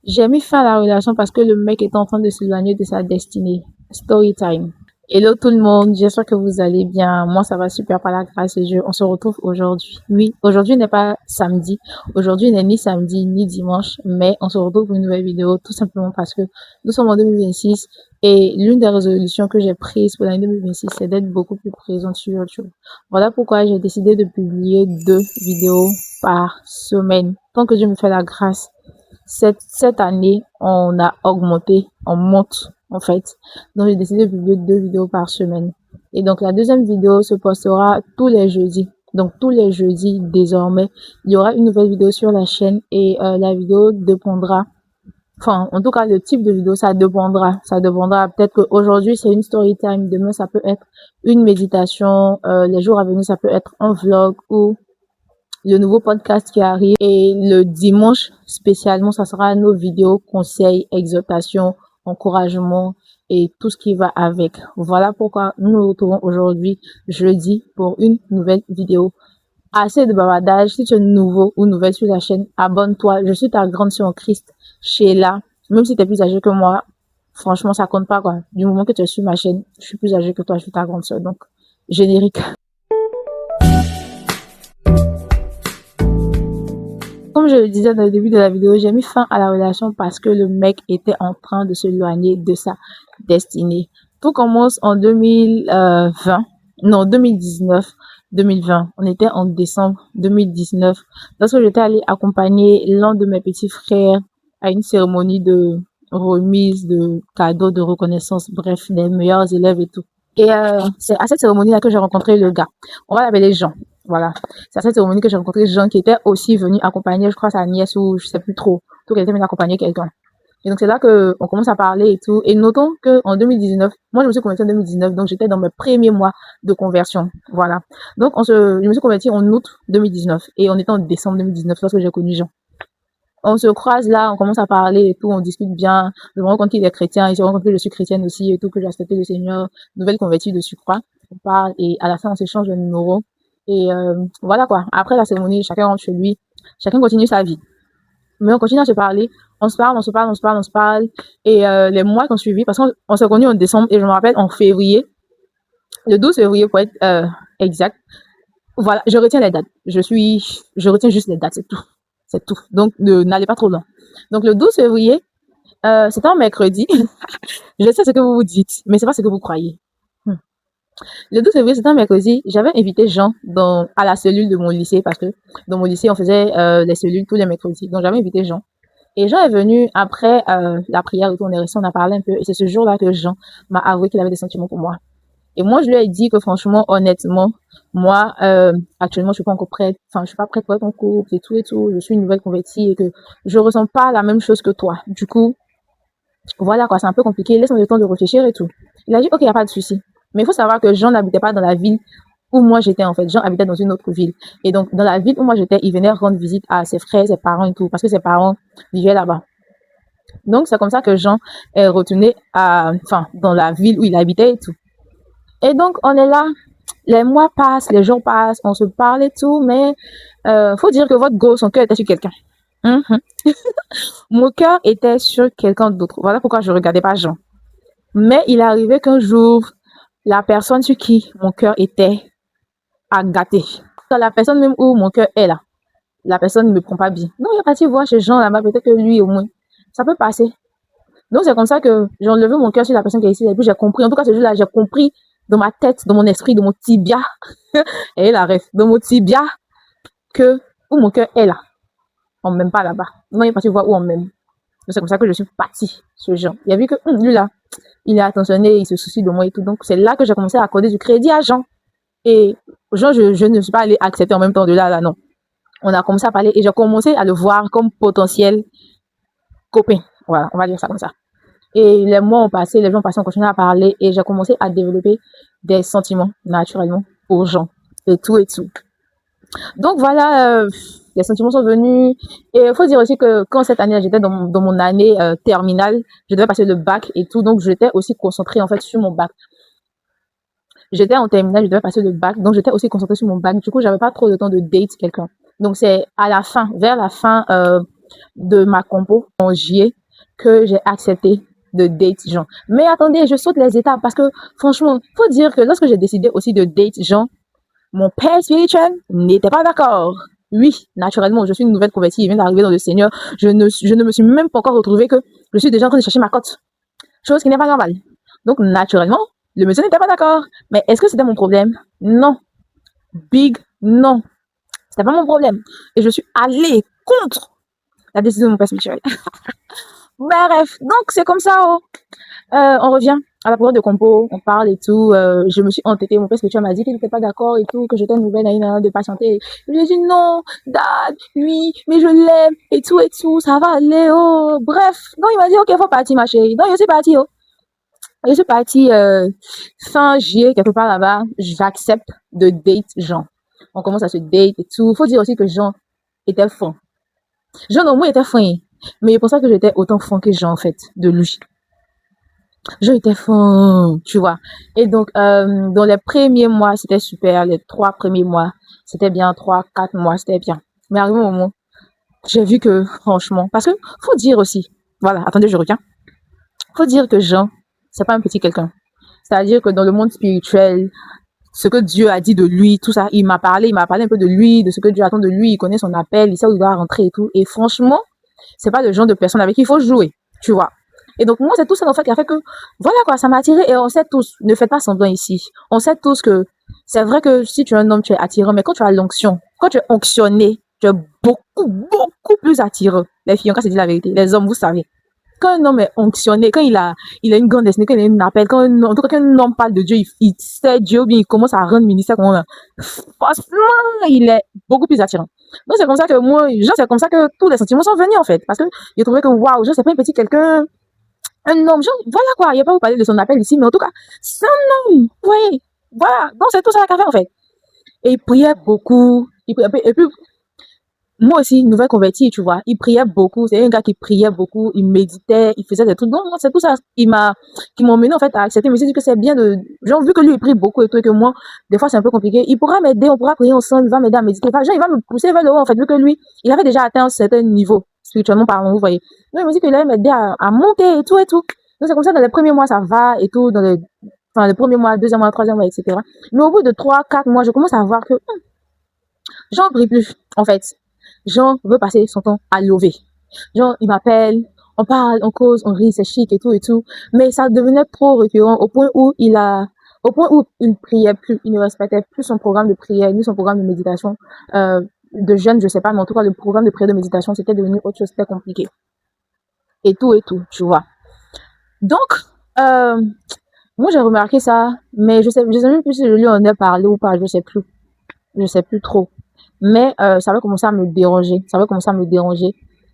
J'ai mis fin à la relation parce que le mec est en train de s'éloigner de sa destinée. Story time. Hello tout le monde, j'espère que vous allez bien. Moi, ça va super par la grâce de Dieu. On se retrouve aujourd'hui. Oui, aujourd'hui n'est pas samedi. Aujourd'hui n'est ni samedi ni dimanche, mais on se retrouve pour une nouvelle vidéo tout simplement parce que nous sommes en 2026 et l'une des résolutions que j'ai prises pour l'année 2026, c'est d'être beaucoup plus présente sur YouTube. Voilà pourquoi j'ai décidé de publier 2 vidéos par semaine. Tant que Dieu me fait la grâce. Cette année, on a augmenté, on monte en fait. Donc j'ai décidé de publier 2 vidéos par semaine. Et donc la deuxième vidéo se postera tous les jeudis. Donc tous les jeudis désormais, il y aura une nouvelle vidéo sur la chaîne et la vidéo dépendra, enfin en tout cas le type de vidéo ça dépendra. Peut-être qu'aujourd'hui c'est une story time, demain ça peut être une méditation, les jours à venir ça peut être un vlog ou le nouveau podcast qui arrive. Et le dimanche, spécialement, ça sera nos vidéos, conseils, exhortations, encouragements et tout ce qui va avec. Voilà pourquoi nous nous retrouvons aujourd'hui, jeudi, pour une nouvelle vidéo. Assez de bavardage. Si tu es nouveau ou nouvelle sur la chaîne, abonne-toi. Je suis ta grande sœur en Christ, Sheila. Même si tu es plus âgée que moi, franchement, ça compte pas, quoi. Du moment que tu es sur ma chaîne, je suis plus âgée que toi, je suis ta grande sœur. Donc, générique. Comme je le disais dans le début de la vidéo, j'ai mis fin à la relation parce que le mec était en train de s'éloigner de sa destinée. Tout commence en 2019, 2020. On était en décembre 2019. Lorsque j'étais allée accompagner l'un de mes petits frères à une cérémonie de remise de cadeaux de reconnaissance, bref, des meilleurs élèves et tout. Et c'est à cette cérémonie-là que j'ai rencontré le gars. On va l'appeler Jean. Voilà. C'est à cette cérémonie que j'ai rencontré Jean qui était aussi venu accompagner, je crois, sa nièce ou je sais plus trop. Tout qu'elle était venue accompagner quelqu'un. Et donc c'est là que on commence à parler et tout. Et notons que en 2019, moi je me suis convertie en 2019, donc j'étais dans mes premiers mois de conversion. Voilà. Donc je me suis convertie en août 2019 et on était en décembre 2019 lorsque j'ai connu Jean. On se croise là, on commence à parler et tout, on discute bien. Je me rends compte qu'il est chrétien, il se rend compte que je suis chrétienne aussi et tout, que j'ai accepté le Seigneur, nouvelle convertie de surcroît. On parle et à la fin on s'échange le numéro. Et voilà quoi. Après la cérémonie, chacun rentre chez lui, chacun continue sa vie. Mais on continue à se parler, on se parle, on se parle, on se parle, on se parle. Et les mois qui ont suivi, parce qu'on s'est connus en décembre et je me rappelle en février, le 12 février pour être exact. Voilà, je retiens les dates. Je retiens juste les dates, c'est tout. C'est tout. Donc n'allez pas trop loin. Donc le 12 février, c'était un mercredi. Je sais ce que vous vous dites, mais c'est pas ce que vous croyez. Le 12 février, c'était un mercredi. J'avais invité Jean à la cellule de mon lycée parce que dans mon lycée, on faisait les cellules tous les mercredis. Donc, j'avais invité Jean. Et Jean est venu après la prière où on est resté, on a parlé un peu. Et c'est ce jour-là que Jean m'a avoué qu'il avait des sentiments pour moi. Et moi, je lui ai dit que franchement, honnêtement, moi, actuellement, je suis pas encore prête. Enfin, je suis pas prête pour être en couple et tout et tout. Je suis une nouvelle convertie et que je ressens pas la même chose que toi. Du coup, voilà quoi, c'est un peu compliqué. Laisse-moi le temps de réfléchir et tout. Il a dit, ok, il n'y a pas de souci. Mais il faut savoir que Jean n'habitait pas dans la ville où moi j'étais en fait. Jean habitait dans une autre ville. Et donc, dans la ville où moi j'étais, il venait rendre visite à ses frères, ses parents et tout, parce que ses parents vivaient là-bas. Donc, c'est comme ça que Jean est retourné dans la ville où il habitait et tout. Et donc, on est là. Les mois passent, les jours passent, on se parle et tout, mais faut dire que votre go, son cœur était sur quelqu'un. Mon cœur était sur quelqu'un d'autre. Voilà pourquoi je regardais pas Jean. Mais il est arrivé qu'un jour, la personne sur qui mon cœur était a gâté. La personne même où mon cœur est là, la personne ne me prend pas bien. Non, il est parti voir chez Jean là-bas, peut-être que lui au moins, ça peut passer. Donc c'est comme ça que j'ai enlevé mon cœur sur la personne qui est ici. Et puis j'ai compris, en tout cas ce jour-là, j'ai compris dans ma tête, dans mon esprit, dans mon tibia, et la ref, dans mon tibia, que où mon cœur est là, on m'aime pas là-bas. Non, il est parti voir où on m'aime. C'est comme ça que je suis partie sur Jean. Il a vu que lui là, il est attentionné, il se soucie de moi et tout. Donc c'est là que j'ai commencé à accorder du crédit à Jean. Et Jean, je ne suis pas allée accepter en même temps de là, non. On a commencé à parler et j'ai commencé à le voir comme potentiel copain. Voilà, on va dire ça comme ça. Et les mois ont passé, les gens ont passé, on continue à parler et j'ai commencé à développer des sentiments naturellement pour Jean et tout et tout. Donc voilà, les sentiments sont venus. Et il faut dire aussi que quand cette année, j'étais dans mon année terminale, je devais passer le bac et tout. Donc j'étais aussi concentrée en fait sur mon bac. J'étais en terminale, je devais passer le bac. Donc j'étais aussi concentrée sur mon bac. Du coup, j'avais pas trop de temps de date quelqu'un. Donc c'est à la fin, vers la fin de ma compo en juillet que j'ai accepté de date Jean. Mais attendez, je saute les étapes parce que franchement, faut dire que lorsque j'ai décidé aussi de date Jean, mon père spirituel n'était pas d'accord. Oui, naturellement, je suis une nouvelle convertie, il vient d'arriver dans le Seigneur. Je ne me suis même pas encore retrouvée que je suis déjà en train de chercher ma cote. Chose qui n'est pas normale. Donc, naturellement, le monsieur n'était pas d'accord. Mais est-ce que c'était mon problème? Non. Big non. C'était pas mon problème. Et je suis allée contre la décision de mon père spirituel. Bref, donc c'est comme ça. Oh. On revient à la période de compo, on parle et tout. Je me suis entêtée. Mon père spirituel m'a dit qu'il n'était pas d'accord et tout, que j'étais une nouvelle de patienter. Je lui ai dit non, dad, oui, mais je l'aime et tout, ça va aller. Oh. Bref, donc il m'a dit ok, faut partir ma chérie. Donc je suis partie. Oh. Je suis partie fin juillet, quelque part là-bas. J'accepte de date Jean. On commence à se date et tout. Faut dire aussi que Jean était fin. Jean au moins était fin. Mais je pense pas que j'étais autant fin que Jean en fait, de lui. Jean était fin, tu vois. Et donc, dans les premiers mois, c'était super. Les 3 premiers mois, c'était bien. 3, 4 mois, c'était bien. Mais arrivé au moment, j'ai vu que, franchement, parce que faut dire aussi, voilà, attendez, je reviens. Faut dire que Jean, c'est pas un petit quelqu'un. C'est-à-dire que dans le monde spirituel, ce que Dieu a dit de lui, tout ça, il m'a parlé un peu de lui, de ce que Dieu attend de lui, il connaît son appel, il sait où il doit rentrer et tout. Et franchement, c'est pas le genre de personne avec qui il faut jouer, tu vois. Et donc, moi, c'est tout ça, en fait, qui a fait que, voilà, quoi, ça m'a attiré. Et on sait tous, ne faites pas semblant ici. On sait tous que c'est vrai que si tu es un homme, tu es attirant, mais quand tu as l'onction, quand tu es onctionné, tu es beaucoup plus attirant. Les filles, on se dit la vérité. Les hommes, vous savez. Quand un homme est onctionné, quand il a une grande destinée, quand il a une appel, quand en tout cas, quand un homme parle de Dieu, il sait Dieu, ou bien il commence à rendre ministère comme on franchement, il est beaucoup plus attirant. Donc, c'est comme ça que moi, genre, c'est comme ça que tous les sentiments sont venus, en fait. Parce que j'ai trouvé que, waouh, genre, c'est pas un petit quelqu'un, un homme, genre, voilà quoi, il n'y a pas à vous parler de son appel ici, mais en tout cas, c'est un homme, vous voyez, voilà. Donc, c'est tout ça qu'il a fait, en fait. Et il priait beaucoup, et puis, moi aussi, nouvelle convertie, tu vois, il priait beaucoup, c'est un gars qui priait beaucoup, il méditait, il faisait des trucs. Donc, c'est tout ça qui m'a mené, en fait, à accepter. Mais je me suis dit que c'est bien de, genre, vu que lui, il prie beaucoup et tout, et que moi, des fois, c'est un peu compliqué, il pourra m'aider, on pourra prier ensemble, il va m'aider à méditer. Enfin, genre, il va me pousser vers le haut, en fait, vu que lui, il avait déjà atteint un certain niveau, spirituellement parlant, vous voyez. Donc, il me dit qu'il allait m'aider à monter et tout, et tout. Donc, c'est comme ça, dans les premiers mois, ça va et tout, enfin, les premiers mois, deuxième mois, troisième mois, etc. Mais au bout de 3, 4 mois, je commence à voir que, j'en prie plus, en fait. Jean veut passer son temps à lever. Genre, il m'appelle, on parle, on cause, on rit, c'est chic et tout. Mais ça devenait trop récurrent au point où il priait plus, il ne respectait plus son programme de prière, ni son programme de méditation, de jeûne, je sais pas, mais en tout cas, le programme de prière de méditation, c'était devenu autre chose, c'était compliqué. Et tout, tu vois. Donc, moi, j'ai remarqué ça, mais je sais même plus si je lui en ai parlé ou pas, je sais plus trop. Mais ça avait commencé à me déranger.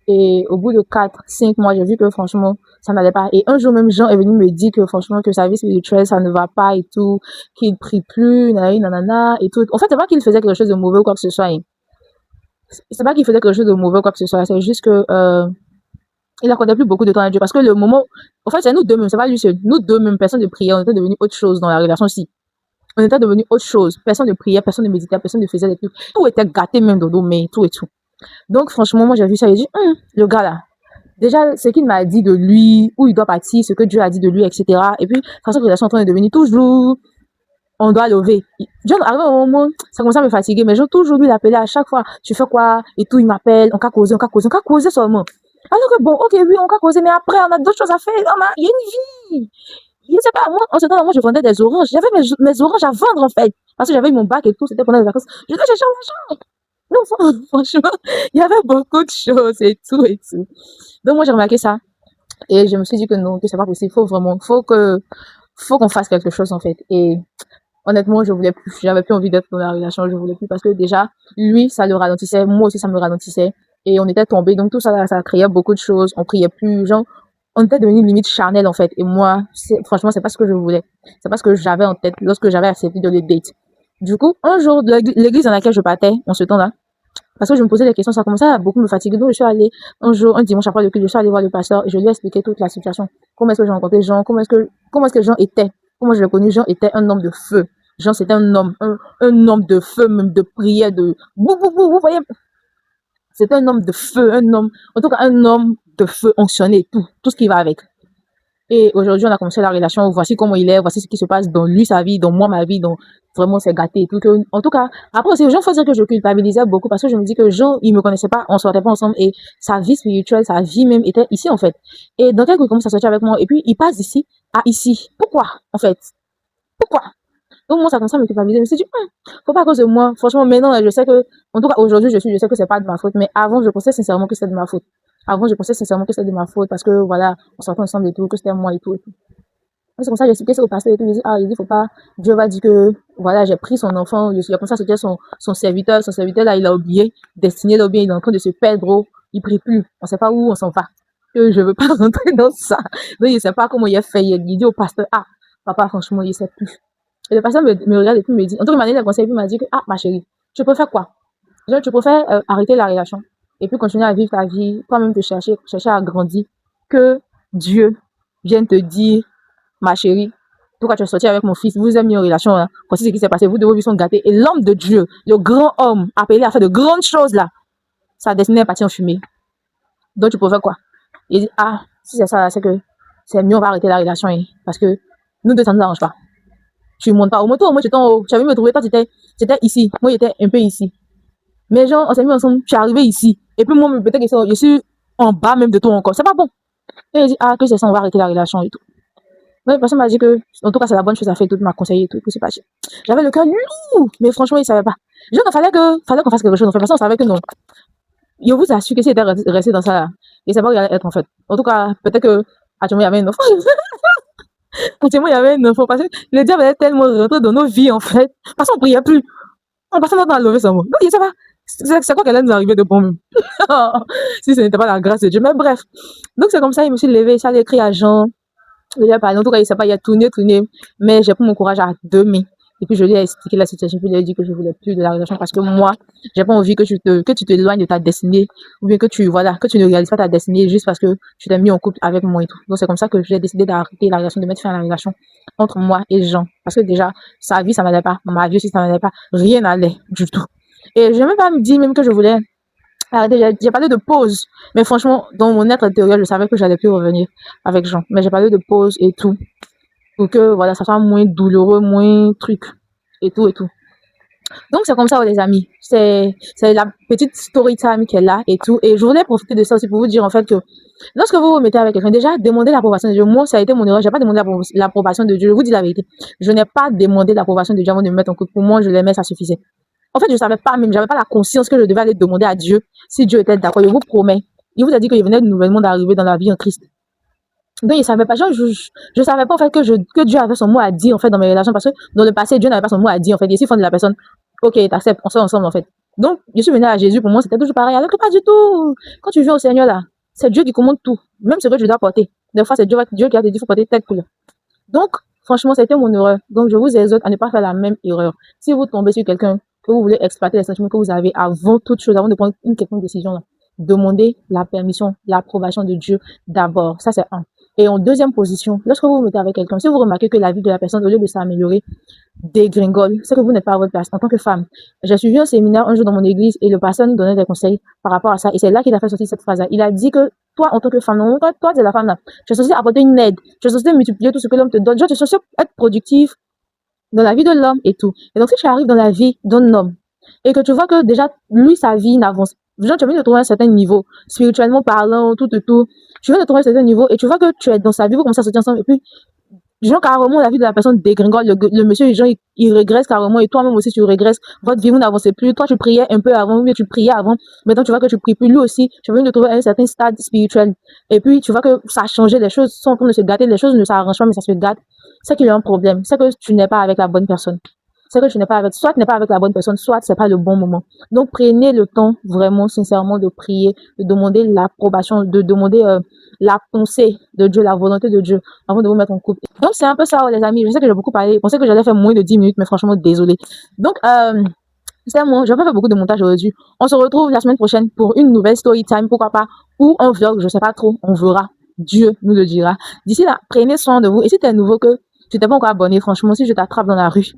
Et au bout de 4, 5 mois, j'ai vu que franchement, ça n'allait pas. Et un jour même, Jean est venu me dire que franchement, que sa vie spirituelle, ça ne va pas et tout, qu'il prie plus, nanana, et tout. En fait, c'est pas qu'il faisait quelque chose de mauvais ou quoi que ce soit. Hein. C'est pas qu'il faisait quelque chose de mauvais ou quoi que ce soit. C'est juste que il accordait plus beaucoup de temps à Dieu. Parce que le moment, en fait, c'est nous deux mêmes, c'est pas lui seul. Nous deux mêmes, personne de prière, on était devenus autre chose dans la relation ci. On était devenu autre chose. Personne ne priait, personne ne méditait, personne ne faisait des trucs. Tout était gâté même dans nos mains, tout et tout. Donc, franchement, moi, j'ai vu ça, j'ai dit, le gars là, déjà, ce qu'il m'a dit de lui, où il doit partir, ce que Dieu a dit de lui, etc. Et puis, façon que relation en train de devenir toujours, on doit lever. John, arrivé au moment, ça commence à me fatiguer, mais j'ai toujours lui l'appeler à chaque fois, tu fais quoi, et tout, il m'appelle, on va causer seulement. Alors que bon, ok, oui, on va causer, mais après, on a d'autres choses à faire, il y a une vie. Je sais pas, moi, en ce temps-là, moi, je vendais des oranges. J'avais mes oranges à vendre, en fait. Parce que j'avais eu mon bac et tout, c'était pendant les vacances. Je devais chercher l'argent. Non, franchement, il y avait beaucoup de choses et tout. Donc, moi, j'ai remarqué ça. Et je me suis dit que non, que c'est pas possible. Faut qu'on fasse quelque chose, en fait. Et honnêtement, je voulais plus. J'avais plus envie d'être dans la relation. Je voulais plus parce que déjà, lui, ça le ralentissait. Moi aussi, ça me ralentissait. Et on était tombés. Donc, tout ça, ça créait beaucoup de choses. On priait plus. Genre, on était devenu limite charnel en fait. Et moi, franchement, c'est pas ce que je voulais. C'est pas ce que j'avais en tête lorsque j'avais accepté de le date. Du coup, un jour, l'église dans laquelle je partais, en ce temps-là, parce que je me posais des questions, ça commençait à beaucoup me fatiguer. Donc, je suis allée, un jour, un dimanche après le culte, je suis allée voir le pasteur et je lui ai expliqué toute la situation. Comment est-ce que j'ai rencontré Jean, comment est-ce que Jean était, comment je l'ai connu. Jean était un homme de feu. Jean, c'était un homme de feu, même de prière, vous voyez. C'est un homme de feu, en tout cas, un homme de feu onctionné, tout ce qui va avec. Et aujourd'hui, on a commencé la relation. Voici comment il est, voici ce qui se passe dans lui, sa vie, dans moi, ma vie, dans vraiment c'est gâté et tout. En tout cas, après aussi, Jean, faut dire que je culpabilisais beaucoup parce que je me dis que Jean, il me connaissait pas, on sortait pas ensemble et sa vie spirituelle, sa vie même était ici, en fait. Et donc, il commence à sortir avec moi et puis il passe d'ici à ici. Pourquoi, en fait? Pourquoi? Donc, moi, ça commence à me culpabiliser. Je me suis dit, faut pas à cause de moi. Franchement, maintenant, je sais que, en tout cas, aujourd'hui, je sais que c'est pas de ma faute, mais avant, je pensais sincèrement que c'était de ma faute. Avant, je pensais sincèrement que c'était de ma faute parce que, voilà, on sortait ensemble et tout, que c'était moi et tout et tout. C'est comme ça, j'ai expliqué ça au pasteur et tout. Il dit, faut pas, Dieu va dire que, voilà, j'ai pris son enfant, il a commencé à sortir son serviteur là, il a oublié, destiné là, ou bien il est en train de se perdre, gros. Il prie plus. On sait pas où on s'en va. Que je veux pas rentrer dans ça. Donc, il sait pas comment il a fait. Il dit au pasteur, papa, franchement, il sait plus. Et le pasteur me regarde et puis me dit, en tout cas, il m'a donné le conseil et puis il m'a dit que, ma chérie, tu préfères quoi? Genre, tu préfères arrêter la relation et puis continuer à vivre ta vie, toi-même te chercher à grandir, que Dieu vienne te dire, ma chérie, pourquoi tu es sorti avec mon fils, vous avez mis en relation, hein. Voici ce qui s'est passé, vous deux vos vies sont gâtés. Et l'homme de Dieu, le grand homme, appelé à faire de grandes choses là, sa destinée est partie en fumée. Donc tu préfères quoi? Il dit, si c'est ça là, c'est que c'est mieux, on va arrêter la relation, hein, parce que nous deux, ça ne nous arrange pas. Tu montes pas au moto, moi j'étais en haut, tu avais me trouver, toi j'étais ici, moi j'étais un peu ici. Mais genre, on s'est mis ensemble, tu es arrivé ici, et puis moi peut-être que je suis en bas même de toi encore, c'est pas bon. Et il dit, que c'est ça, on va arrêter la relation et tout. Ouais, personne m'a dit que, en tout cas, c'est la bonne chose à faire, tout m'a conseillé et tout, puis c'est parti. J'avais le cœur lourd, mais franchement, il savait pas. Genre, il fallait qu'on fasse quelque chose, en fait, parce qu'on savait que non. Je vous assure que s'il était resté dans ça, là, il savait pas où il allait être, en fait. En tout cas, peut-être que, actuellement, il y avait une enfant. Actuellement, il y avait une enfant, parce que le diable est tellement rentré dans nos vies, en fait. Parce qu'on priait plus. On passait notre temps à lever son mot. Non, il sait pas. C'est quoi qu'elle allait nous arriver de bon même. Si ce n'était pas la grâce de Dieu. Mais bref. Donc, c'est comme ça, il me suis levé, ça allait écrire à Jean. En tout cas, il sait pas, il a tourné, mais j'ai pris mon courage à 2 mains. Et puis, je lui ai expliqué la situation, puis je lui ai dit que je voulais plus de la relation parce que moi, j'ai pas envie que tu t'éloignes de ta destinée, ou bien que tu ne réalises pas ta destinée juste parce que tu t'es mis en couple avec moi et tout. Donc, c'est comme ça que j'ai décidé d'arrêter la relation, de mettre fin à la relation entre moi et Jean. Parce que déjà, sa vie, ça m'allait pas. Ma vie aussi, ça m'allait pas. Rien n'allait du tout. Et je n'ai même pas me dit même que je voulais arrêter. J'ai parlé de pause. Mais franchement, dans mon être intérieur, je savais que j'allais plus revenir avec Jean. Mais j'ai parlé de pause et tout. Pour que, voilà, ça soit moins douloureux, moins truc. Et tout, et tout. Donc, c'est comme ça, les amis. C'est la petite story time qui est là et tout. Et je voulais profiter de ça aussi pour vous dire, en fait, que lorsque vous vous mettez avec quelqu'un, déjà, demandez l'approbation de Dieu. Moi, ça a été mon erreur. J'ai pas demandé l'approbation de Dieu. Je vous dis la vérité. Je n'ai pas demandé l'approbation de Dieu avant de me mettre en couple. Pour moi, je l'aimais, ça suffisait. En fait, je savais pas même, j'avais pas la conscience que je devais aller demander à Dieu si Dieu était d'accord. Je vous promets. Il vous a dit qu'il venait de nouvellement d'arriver dans la vie en Christ. Donc, il savait pas. Genre, je savais pas, en fait, que Dieu avait son mot à dire, en fait, dans mes relations. Parce que dans le passé, Dieu n'avait pas son mot à dire, en fait. Et s'il fond de la personne, ok, t'acceptes, on sort ensemble, en fait. Donc, je suis venue à Jésus, pour moi, c'était toujours pareil. Alors que pas du tout. Quand tu viens au Seigneur, là, c'est Dieu qui commande tout. Même ce que tu dois porter. Des fois, c'est Dieu qui a te dit, faut porter telle couleur. Donc, franchement, c'était mon erreur. Donc, je vous exhorte à ne pas faire la même erreur. Si vous tombez sur quelqu'un, que vous voulez exploiter les sentiments que vous avez avant toute chose, avant de prendre une quelconque décision, là, demandez la permission, l'approbation de Dieu d'abord. Ça, c'est un. Et en deuxième position, lorsque vous vous mettez avec quelqu'un, si vous remarquez que la vie de la personne, au lieu de s'améliorer, dégringole, c'est que vous n'êtes pas à votre place en tant que femme. J'ai suivi un séminaire un jour dans mon église et le pasteur nous donnait des conseils par rapport à ça. Et c'est là qu'il a fait sortir cette phrase-là. Il a dit que toi, en tant que femme, non, toi, c'est la femme là. Tu es censée apporter une aide. Tu es censée multiplier tout ce que l'homme te donne. Genre, tu es censée être productive dans la vie de l'homme et tout. Et donc, si tu arrives dans la vie d'un homme et que tu vois que déjà, lui, sa vie n'avance. Genre, tu viens de trouver un certain niveau, spirituellement parlant, tout. Tu viens de trouver un certain niveau et tu vois que tu es dans sa vie, vous commencez à sortir ensemble et puis, genre, carrément, la vie de la personne dégringole, le monsieur, genre, il régresse carrément et toi-même aussi, tu régresses. Votre vie, vous n'avancez plus. Toi, tu priais un peu avant, mais tu priais avant. Maintenant, tu vois que tu pries plus. Lui aussi, tu viens de trouver un certain stade spirituel. Et puis, tu vois que ça a changé, les choses sont en train de se gâter, les choses ne s'arrangent pas, mais ça se gâte. C'est qu'il y a un problème. C'est que tu n'es pas avec la bonne personne. C'est que tu n'es pas avec, soit tu n'es pas avec la bonne personne, soit c'est pas le bon moment. Donc, prenez le temps, vraiment, sincèrement, de prier, de demander l'approbation, de demander la pensée de Dieu, la volonté de Dieu, avant de vous mettre en couple. Donc, c'est un peu ça, les amis. Je sais que j'ai beaucoup parlé. Je pensais que j'allais faire moins de 10 minutes, mais franchement, désolé. Donc, c'est moi. Je vais pas faire beaucoup de montage aujourd'hui. On se retrouve la semaine prochaine pour une nouvelle story time, pourquoi pas, ou un vlog, je sais pas trop. On verra. Dieu nous le dira. D'ici là, prenez soin de vous. Et si tu es nouveau, que tu t'es pas encore abonné, franchement, si je t'attrape dans la rue,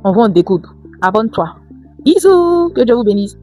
on va en découdre. Abonne-toi. Bisous. Que Dieu vous bénisse.